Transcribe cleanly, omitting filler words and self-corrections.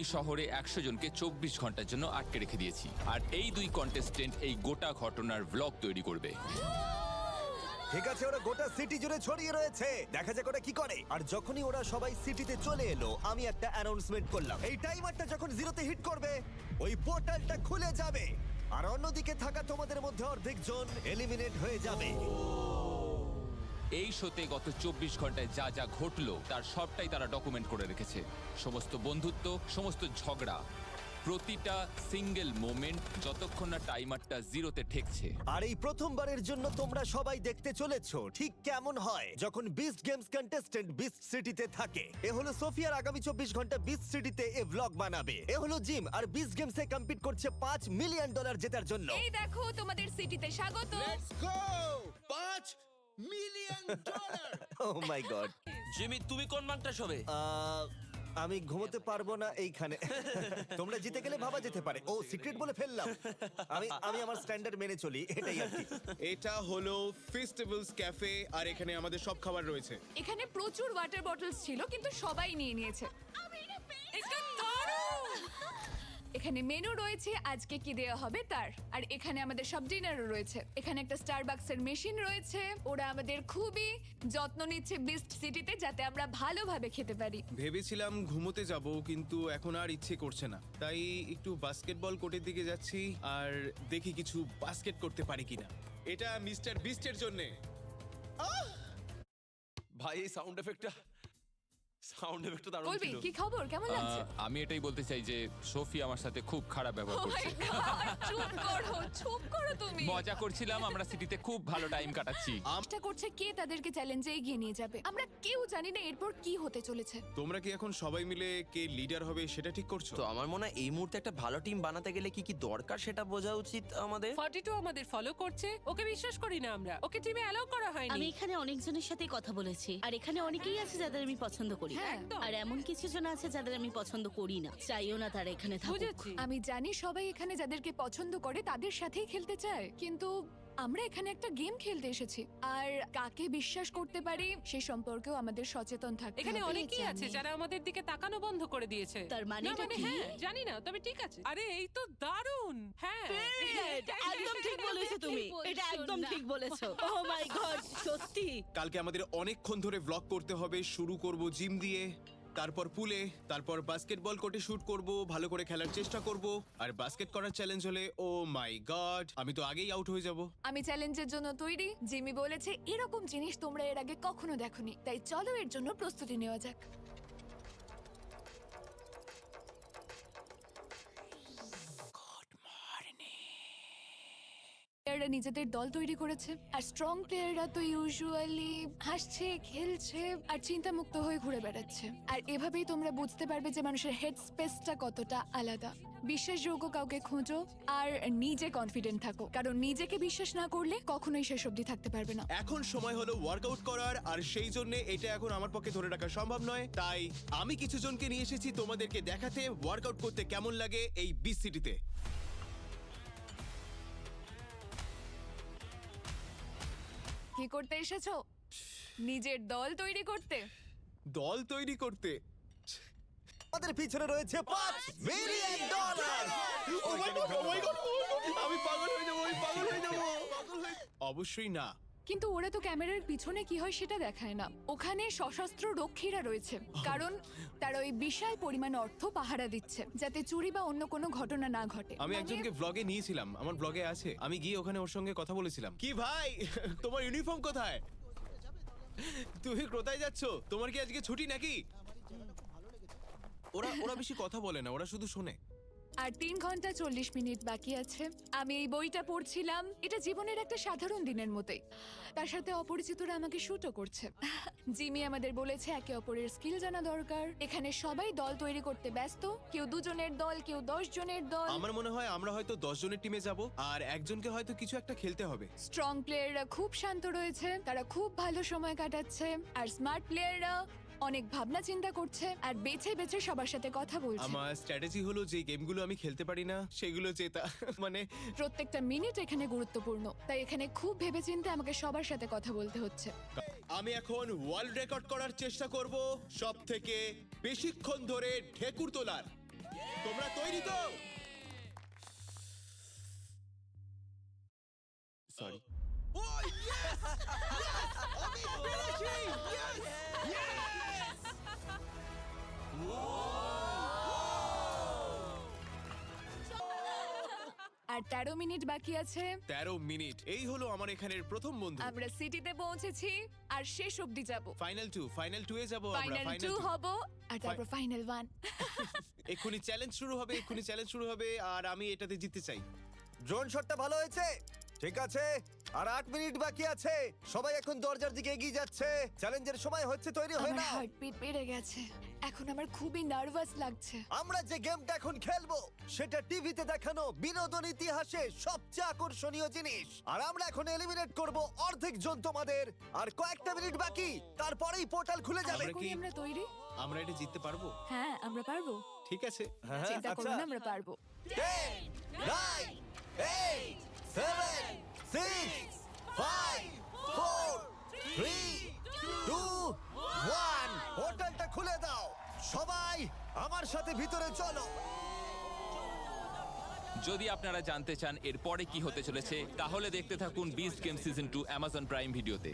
এই শহরে 100 জনকে 24 ঘন্টার জন্য আটকে রেখে দিয়েছি, আর এই দুই কন্টেস্টেন্ট এই গোটা ঘটনার ব্লগ তৈরি করবে। ঠিক আছে, ওরা গোটা সিটি জুড়ে ছড়িয়ে রয়েছে, দেখা যাক ওরা কি করে। আর যখনই ওরা সবাই সিটিতে চলে এলো, আমি একটা অ্যানাউন্সমেন্ট করলাম। এই টাইমারটা যখন জিরোতে হিট করবে, ওই পোর্টালটা খুলে যাবে, আর অন্যদিকে থাকা তোমাদের মধ্যে অর্ধেক জন এলিমিনেট হয়ে যাবে। এই শোতে গত 24 ঘন্টায় যা যা ঘটলো তার সবটাই তারা ডকুমেন্ট করে রেখেছে। সমস্ত বন্ধুত্ব, সমস্ত ঝগড়া, প্রতিটা সিঙ্গেল মোমেন্ট, যতক্ষণ না টাইমারটা জিরোতে ঠেকছে। আর এই প্রথমবারের জন্য তোমরা সবাই দেখতে চলেছো ঠিক কেমন হয় যখন বিস্ট গেমস কন্টেস্ট্যান্ট বিস্ট সিটিতে থাকে। এ হলো সোফিয়ার, আগামী 24 ঘন্টা বিস্ট সিটিতে এ ব্লগ বানাবে। এ হলো জিম, আর বিস্ট গেমসে কম্পিট করছে $5 মিলিয়ন জেতার জন্য। এই দেখো তোমাদের সিটিতে স্বাগত। Let's go! $5 million! Oh my god. Jimmy, তুমি কোন মানটা শোবে? আমি ঘুমোতে পারবো না এইখানে। তোমরা জিতে গেলে ভাবা যেতে পারে। ও, সিক্রেট বলে ফেললাম। আমি আমার স্ট্যান্ডার্ড মেনে চলি, এটাই আর কি। এটা হলো ফেস্টিভ্যালস ক্যাফে, আর এখানে আমাদের সব খাবার রয়েছে। এখানে প্রচুর ওয়াটার বটলস ছিল কিন্তু সবাই নিয়ে নিয়েছে। এটা দারুণ! এখানে মেনু রয়েছে আজকে কি দেওয়া হবে তার, আর এখানে আমাদের সব ডিনারও রয়েছে। এখানে একটা স্টারবাকসের মেশিন রয়েছে। ওরা আমাদের খুবই যত্ন নিচ্ছে বিস্ট সিটিতে, যাতে আমরা ভালোভাবে খেতে পারি। ভেবেছিলাম ঘুমোতে যাব, কিন্তু এখন আর ইচ্ছে করছে না, তাই একটু বাস্কেটবল কোর্টের দিকে যাচ্ছি আর দেখি কিছু বাস্কেট করতে পারি কিনা। এটা মিস্টার বিস্টের জন্যে। ভাই, এই সাউন্ড এফেক্টটা দারুণ বলবি ছিল। কি খবর, কেমন লাগছে? আমি এটাই বলতে চাই যে সোফি আমার সাথে খুব খারাপ ব্যবহার Oh my করছে। God, চুপ করো তুমি। মজা করছিলাম, আমরা সিটিতে খুব ভালো টাইম কাটাচ্ছি। চেষ্টা করছে কে তাদেরকে চ্যালেঞ্জে এগিয়ে নিয়ে যাবে। আমরা কেউ জানি না এরপর কি হতে চলেছে। তোমরা কি এখন সবাই মিলে কে লিডার হবে সেটা ঠিক করছো? তো আমার মনে হয় এই মুহূর্তে একটা ভালো টিম বানাতে গেলে কি কি দরকার সেটা বোঝা উচিত আমাদের। 42 আমাদের ফলো করছে, ওকে বিশ্বাস করি না আমরা, ওকে টিমে অ্যালাউ করা হয়নি। আমি এখানে অনেকজনের সাথে কথা বলেছি, আর এখানে অনেকেই আছে যাদের আমি পছন্দ করি, হ্যাঁ, একদম। আর এমন কিছু জন আছে যাদের আমি পছন্দ করি না, চাইও না তারা এখানে থাকুক। বুঝেছি। আমি জানি সবাই এখানে যাদেরকে পছন্দ করে তাদের সাথেই খেলতে চায়, কিন্তু আমরা এখানে একটা গেম খেলতে এসেছি, আর কাকে বিশ্বাস করতে পারি সে সম্পর্কেও আমাদের সচেতন থাকতে এখানে হবে, অনেকেই আছে জানি। যারা আমাদের দিকে তাকানো বন্ধ করে দিয়েছে। তার মানে না, এটা কি? হ্যাঁ, জানি না, তবে ঠিক আছে। আরে এই তো দারুণ। হ্যাঁ, একদম ঠিক বলেছো তুমি, এটা একদম ঠিক বলেছো। ও মাই গড, সত্যি। কালকে আমাদের অনেকক্ষণ ধরে ব্লগ করতে হবে। শুরু করব জিম দিয়ে, তারপর পুলে, তারপর বাস্কেটবল কোর্টে শুট করব, ভালো করে খেলার চেষ্টা করব। আর বাস্কেট করার চ্যালেঞ্জ হলে, ও মাই গড, আমি তো আগেই আউট হয়ে যাব। আমি চ্যালেঞ্জের জন্য তৈরি। জিমি বলেছে এরকম জিনিস তোমরা এর আগে কখনো দেখোনি, তাই চলো এর জন্য প্রস্তুতি নেওয়া যাক। প্লেয়াররা নিজেদের দল তৈরি করেছে, আর স্ট্রং প্লেয়াররা তো ইউজুয়ালি হাসছে, খেলছে আর চিন্তামুক্ত হয়ে ঘুরে বেড়াচ্ছে। আর এভাবেই তোমরা বুঝতে পারবে যে মানুষের হেড স্পেসটা কতটা আলাদা। বিশ্বাসযোগ্য কাউকে খোঁজো আর নিজে কনফিডেন্ট থাকো, কারণ নিজেকে বিশ্বাস না করলে কখনোই শেষ অবধি থাকতে পারবে না। এখন সময় হলো ওয়ার্কআউট করার, আর সেই জন্য এটা এখন আমার পক্ষে ধরে রাখা সম্ভব নয়, তাই আমি কিছু জনকে নিয়ে এসেছি তোমাদেরকে দেখাতে ওয়ার্কআউট করতে কেমন লাগে এই বিচ সিটিতে। কি করতে এসেছো? নিজের দল তৈরি করতে। দল তৈরি করতে? আমাদের পিছনে রয়েছে $5 মিলিয়ন। আমি পাগল হয়ে যাবো, আমি পাগল হয়ে যাবো। অবশ্যই না। কিন্তু ওরা তো ক্যামেরার পিছনে কি হয় সেটা দেখায় না। ওখানে সশস্ত্র রক্ষীরা রয়েছে, কারণ তারা ওই বিশাল পরিমাণ অর্থ পাহারা দিচ্ছে যাতে চুরি বা অন্য কোনো ঘটনা না ঘটে। আমি মানে- একজনকে ব্লগে নিয়েছিলাম, আমার ব্লগে আছে। আমি গিয়ে ওখানে ওর সঙ্গে কথা বলেছিলাম। কি ভাই, তোমার ইউনিফর্ম কোথায়? তুমি কোথায় যাচ্ছ? তোমার কি আজকে ছুটি নাকি? ওরা বেশি কথা বলে না, ওরা শুধু শোনে। আর 3 ঘন্টা 40 মিনিট বাকি আছে। আমি এই বইটা পড়ছিলাম। এটা জীবনের একটা সাধারণ দিনের মতোই, তার সাথে অপরিচিতরা আমাকে শুটও করছে। জিমি আমাদের বলেছে একে অপরের স্কিল জানা দরকার। এখানে সবাই দল তৈরি করতে ব্যস্ত, কেউ 2 জনের দল, কেউ 10 জনের দল। আমার মনে হয় আমরা হয়তো 10 জনের টিমে যাব, আর একজনকে হয়তো কিছু একটা খেলতে হবে। স্ট্রং প্লেয়াররা খুব শান্ত রয়েছে, তারা খুব ভালো সময় কাটাচ্ছে, আর স্মার্ট প্লেয়াররা অনেক ভাবনা চিন্তা করছে আর বেছে বেছে সবার সাথে কথা বলছে। আমার স্ট্র্যাটেজি হলো যে গেমগুলো আমি খেলতে পারি না সেগুলো জেতা। মানে প্রত্যেকটা মিনিট এখানে গুরুত্বপূর্ণ, তাই এখানে খুব ভেবেচিন্তে আমাকে সবার সাথে কথা বলতে হচ্ছে। আমি এখন ওয়ার্ল্ড রেকর্ড করার চেষ্টা করব সব থেকে বেশিক্ষণ ধরে ঢেকুর তোলার। তোমরা তৈরি তো? সরি। আর 13 মিনিট বাকি আছে। 13 মিনিট, এই হলো আমার এখানের প্রথম বন্ধু। আমরা সিটিতে পৌঁছেছি আর শেষ অবধি যাব। ফাইনাল 2 এ যাব আমরা। ফাইনাল ফাইনাল 2 2 হব আর তারপর ফাইনাল 1। এক্ষুনি চ্যালেঞ্জ শুরু হবে আর আমি এটাতে জিততে চাই। ড্রোন শটটা ভালো হয়েছে। ঠিক আছে, আর 8 মিনিট বাকি আছে। সবাই এখন দরজার দিকে এগিয়ে যাচ্ছে। চ্যালেঞ্জের সময় হচ্ছে, তৈরি হয়ে আমার নাও। হার্টবিট বেড়ে গেছে। এখন আমার খুবই নার্ভাস লাগছে। আমরা যে গেমটা এখন খেলবো সেটা টিভিতে দেখানো বিনোদন ইতিহাসে সবচেয়ে আকর্ষণীয় জিনিস। আর আমরা এখন এলিমিনেট করব অর্ধেক জন তোমাদের। আর কয়েকটা মিনিট বাকি, তারপরেই পোর্টাল খুলে যাবে। আমরা কি এখনই আমরা তৈরি? আমরা এটা জিততে পারবো? হ্যাঁ, আমরা পারবো। ঠিক আছে। হ্যাঁ, চিন্তা করো আচ্ছা। না, আমরা পারবো। 10, 9, 8, 7, 6, 5, 4, 3, 2, 1। পোর্টালটা খুলে দাও। সবাই আমার সাথে ভিতরে চলো। যদি আপনারা জানতে চান এর পরে কি হতে চলেছে, তাহলে দেখতে থাকুন beast game season 2 Amazon prime ভিডিওতে।